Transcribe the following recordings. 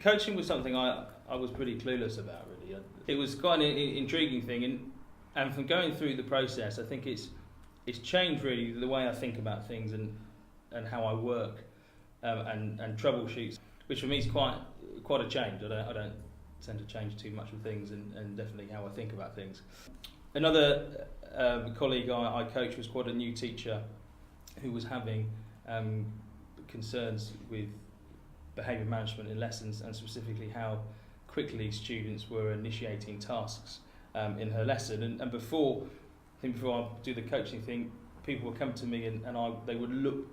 Coaching was something I was pretty clueless about, really. It was quite an intriguing thing, and from going through the process, I think it's changed really the way I think about things and how I work and troubleshoot, which for me is quite a change. I don't tend to change too much of things, and definitely how I think about things. Another colleague I coached was quite a new teacher who was having concerns with behaviour management in lessons, and specifically how quickly students were initiating tasks in her lesson. And before I do the coaching thing, people would come to me and they would look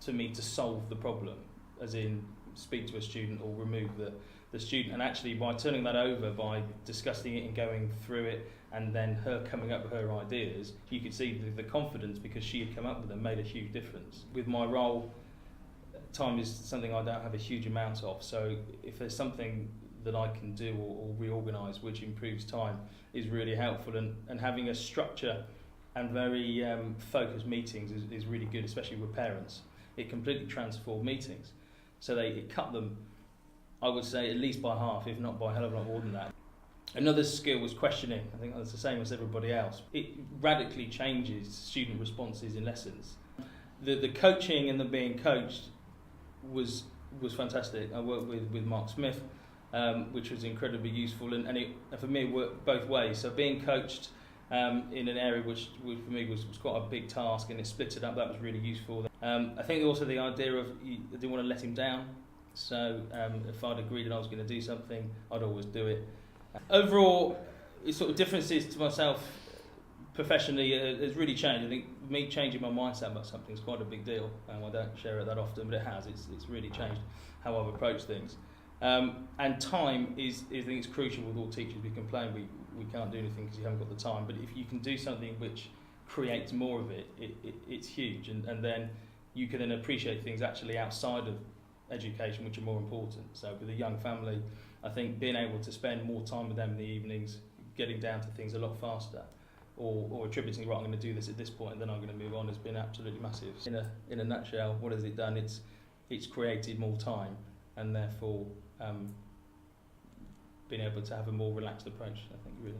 to me to solve the problem, as in speak to a student or remove the student. And actually, by turning that over, by discussing it and going through it, and then her coming up with her ideas, you could see the confidence, because she had come up with them, made a huge difference. With my role, time is something I don't have a huge amount of, so if there's something that I can do or reorganise which improves time is really helpful, and having a structure and very focused meetings is really good, especially with parents. It completely transformed meetings, so it cut them, I would say, at least by half, if not by a hell of a lot more than that. Another skill was questioning. I think that's the same as everybody else. It radically changes student responses in lessons. The coaching and the being coached was fantastic. I worked with Mark Smith, which was incredibly useful, and for me it worked both ways. So being coached in an area which for me was quite a big task, and it split it up, that was really useful. I think also the idea of I didn't want to let him down, so if I'd agreed that I was going to do something, I'd always do it. Overall, the sort of differences to myself professionally has really changed. I think me changing my mindset about something is quite a big deal. I don't share it that often, but it has. It's really changed how I've approached things. And time is I think it's crucial with all teachers. We complain we can't do anything because you haven't got the time, but if you can do something which creates more of it, it's huge, and then you can then appreciate things actually outside of education which are more important. So with a young family, I think being able to spend more time with them in the evenings, getting down to things a lot faster, or attributing, right, I'm going to do this at this point and then I'm going to move on, has been absolutely massive. In a nutshell, what has it done? It's created more time, and therefore been able to have a more relaxed approach, I think, really.